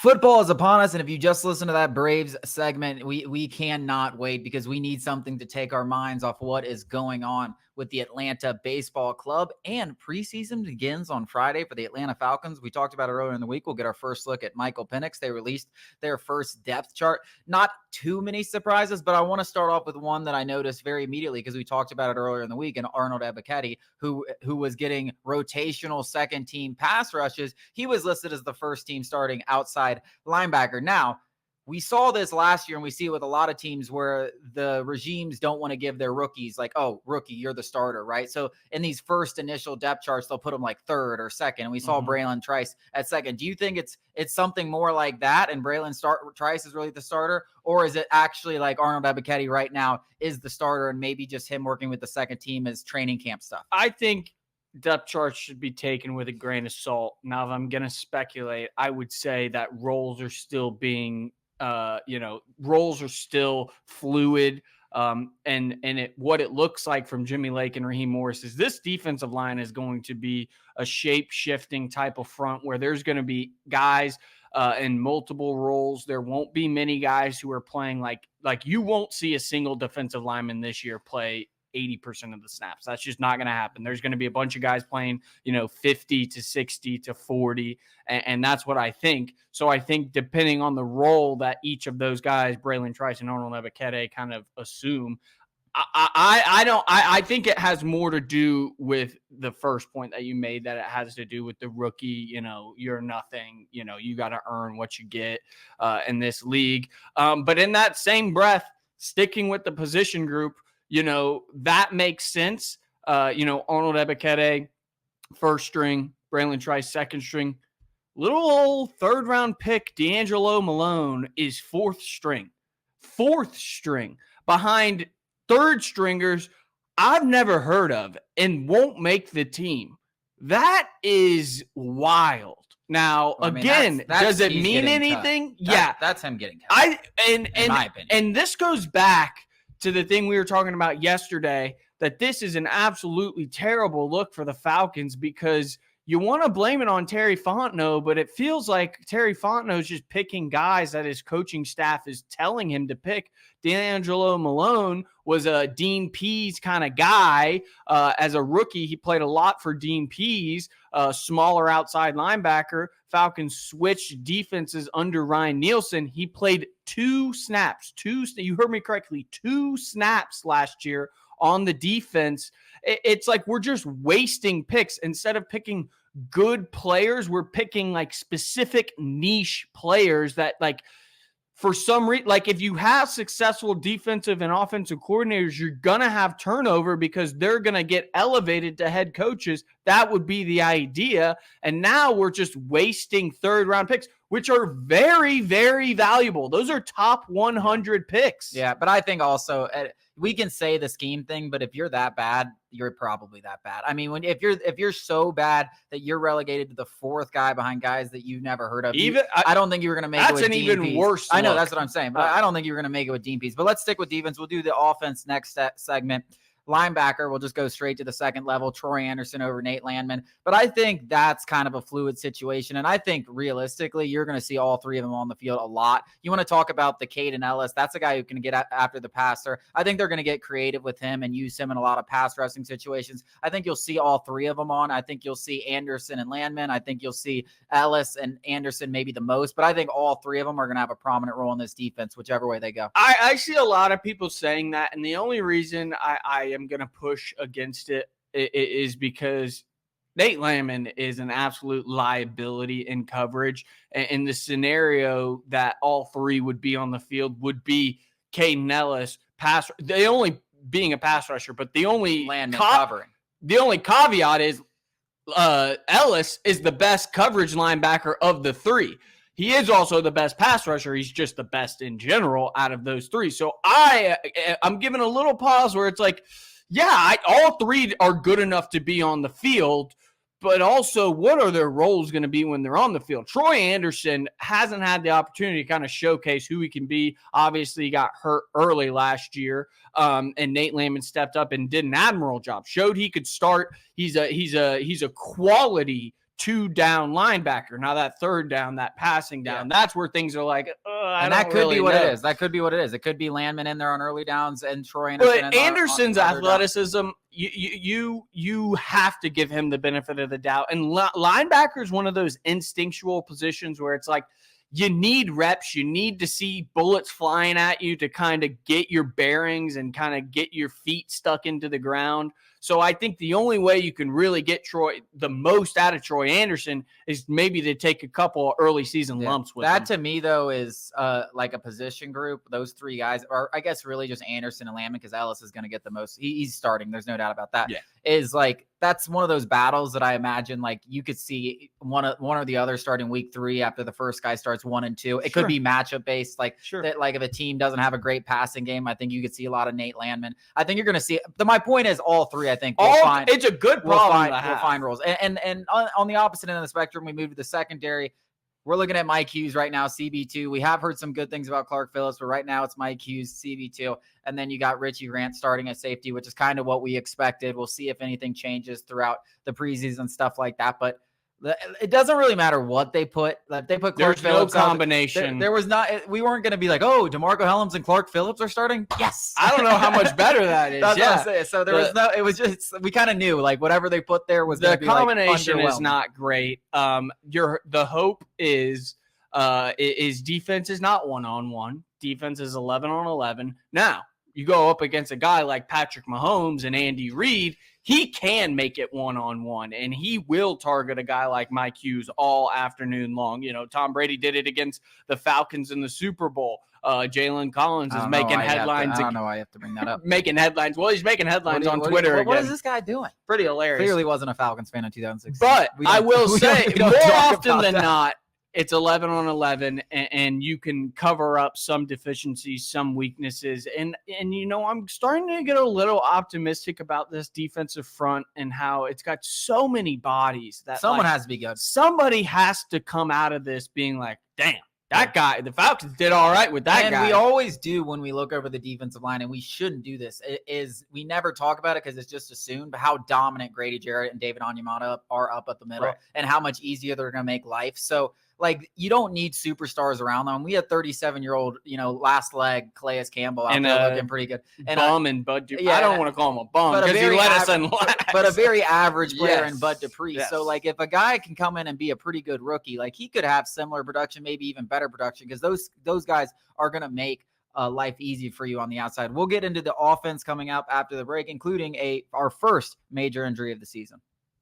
Football is upon us, and if you just listen to that Braves segment, we cannot wait because we need something to take our minds off what is going on with the Atlanta Baseball Club. And preseason begins on Friday for the Atlanta Falcons. We talked about it earlier in the week. We'll get our first look at Michael Penix. They released their first depth chart. Not too many surprises, but I want to start off with one that I noticed very immediately because we talked about it earlier in the week. And Arnold Ebiketie, who was getting rotational second team pass rushes, he was listed as the first team starting outside linebacker. Now, we saw this last year, and we see it with a lot of teams where the regimes don't want to give their rookies like, oh, rookie, you're the starter, right? So in these first initial depth charts, they'll put them like third or second. And we saw Braylon Trice at second. Do you think it's something more like that, and Braylon Trice is really the starter, or is it actually like Arnold Ebiketie right now is the starter, and maybe just him working with the second team as training camp stuff? I think depth charts should be taken with a grain of salt. Now, if I'm going to speculate, I would say that roles are still being roles are still fluid. What it looks like from Jimmy Lake and Raheem Morris is this defensive line is going to be a shape-shifting type of front where there's going to be guys in multiple roles. There won't be many guys who are playing like you won't see a single defensive lineman this year play 80% of the snaps. That's just not going to happen. There's going to be a bunch of guys playing, 50 to 60 to 40. And that's what I think. So I think depending on the role that each of those guys, Braylon Trice and Arnold Ebiketie, kind of assume, I think it has more to do with the first point that you made, that it has to do with the rookie. You're nothing, you got to earn what you get in this league. But in that same breath, sticking with the position group, that makes sense. Arnold Ebiketie, first string, Braylon Trice, second string. Little old third round pick, D'Angelo Malone, is fourth string behind third stringers I've never heard of and won't make the team. That is wild. Now, again, does it mean anything? Yeah. That's him getting cut. In my opinion. And this goes back to the thing we were talking about yesterday, that this is an absolutely terrible look for the Falcons, because you want to blame it on Terry Fontenot, but it feels like Terry Fontenot is just picking guys that his coaching staff is telling him to pick. D'Angelo Malone was a Dean Pease kind of guy. As a rookie, he played a lot for Dean Pease, smaller outside linebacker. Falcons switched defenses under Ryan Nielsen. He played two snaps. You heard me correctly, 2 snaps last year on the defense. It's like we're just wasting picks. Instead of picking good players, we're picking like specific niche players that, like, for some reason, like if you have successful defensive and offensive coordinators, you're going to have turnover because they're going to get elevated to head coaches. That would be the idea. And now we're just wasting third round picks, which are very, very valuable. Those are top 100 picks. Yeah, but I think also we can say the scheme thing, but if you're that bad, you're probably that bad. I mean, if you're so bad that you're relegated to the fourth guy behind guys that you've never heard of, I don't think you were going to make it with Dean Pease. That's an even worse look. I know, that's what I'm saying, but I don't think you were going to make it with Dean Pease. But let's stick with defense. We'll do the offense next segment. Linebacker, we'll just go straight to the second level, Troy Anderson over Nate Landman. But I think that's kind of a fluid situation. And I think realistically, you're going to see all three of them on the field a lot. You want to talk about the Caden Ellis. That's a guy who can get after the passer. I think they're going to get creative with him and use him in a lot of pass rushing situations. I think you'll see all three of them on. I think you'll see Anderson and Landman. I think you'll see Ellis and Anderson maybe the most. But I think all three of them are going to have a prominent role in this defense, whichever way they go. I see a lot of people saying that. And the only reason I am going to push against it is because Nate Landman is an absolute liability in coverage. And the scenario that all three would be on the field would be Caden Ellis, they only being a pass rusher, but the only Landman covering. The only caveat is Ellis is the best coverage linebacker of the three. He is also the best pass rusher. He's just the best in general out of those three. So I'm giving a little pause where it's like, yeah, all three are good enough to be on the field, but also what are their roles going to be when they're on the field? Troy Anderson hasn't had the opportunity to kind of showcase who he can be. Obviously, he got hurt early last year, and Nate Landman stepped up and did an admirable job. Showed he could start. He's a quality 2-down linebacker. Now that third down, that passing down, that's where things are like, that could be what it is. That could be what it is. It could be Landman in there on early downs and Troy Anderson. But Anderson's athleticism, you have to give him the benefit of the doubt. And linebacker is one of those instinctual positions where it's like, you need reps. You need to see bullets flying at you to kind of get your bearings and kind of get your feet stuck into the ground. So I think the only way you can really get the most out of Troy Anderson is maybe to take a couple early season lumps with him. To me, though, is like a position group. Those three guys, or I guess really just Anderson and Landman, because Ellis is going to get the most. He's starting. There's no doubt about that. Yeah. Is like, that's one of those battles that I imagine like you could see one or the other starting week 3 after the first guy starts 1 and 2. It could be matchup based. Like that, like if a team doesn't have a great passing game, I think you could see a lot of Nate Landman. I think you're going to see. My point is all three. I think it's a good problem. We'll find roles. And on the opposite end of the spectrum, we move to the secondary. We're looking at Mike Hughes right now, CB2. We have heard some good things about Clark Phillips, but right now it's Mike Hughes, CB2. And then you got Richie Grant starting at safety, which is kind of what we expected. We'll see if anything changes throughout the preseason, stuff like that. But it doesn't really matter what they put. If they put Clark Phillips, no combination. There was not. We weren't going to be like, oh, DeMarco Hellams and Clark Phillips are starting. Yes, I don't know how much better that is. That's what I'm saying. So there was no. It was just we kind of knew like whatever they put there was the combination is not great. The hope is defense is not 1-on-1. Defense is 11-on-11. Now you go up against a guy like Patrick Mahomes and Andy Reid. He can make it 1-on-1, and he will target a guy like Mike Hughes all afternoon long. You know, Tom Brady did it against the Falcons in the Super Bowl. Jalen Collins is making headlines. I don't know why you have to bring that up. Making headlines. Well, he's making headlines on Twitter again. What is this guy doing? Pretty hilarious. Clearly wasn't a Falcons fan in 2016. But I will say, more often than not, it's 11-on-11, and you can cover up some deficiencies, some weaknesses. And you know, I'm starting to get a little optimistic about this defensive front and how it's got so many bodies that someone has to be good. Somebody has to come out of this being like, damn, that guy, the Falcons did all right with that guy. And we always do when we look over the defensive line, and we shouldn't do this, is we never talk about it because it's just assumed, but how dominant Grady Jarrett and David Onyemata are up at the middle, and how much easier they're going to make life. So, like, you don't need superstars around them. We had 37-year-old, last leg Calais Campbell out there looking pretty good. And and Bud Dupree. I don't want to call him a bum because he let us in last. But a very average player in Bud Dupree. Yes. So, like, if a guy can come in and be a pretty good rookie, like, he could have similar production, maybe even better production, because those guys are going to make life easy for you on the outside. We'll get into the offense coming up after the break, including our first major injury of the season.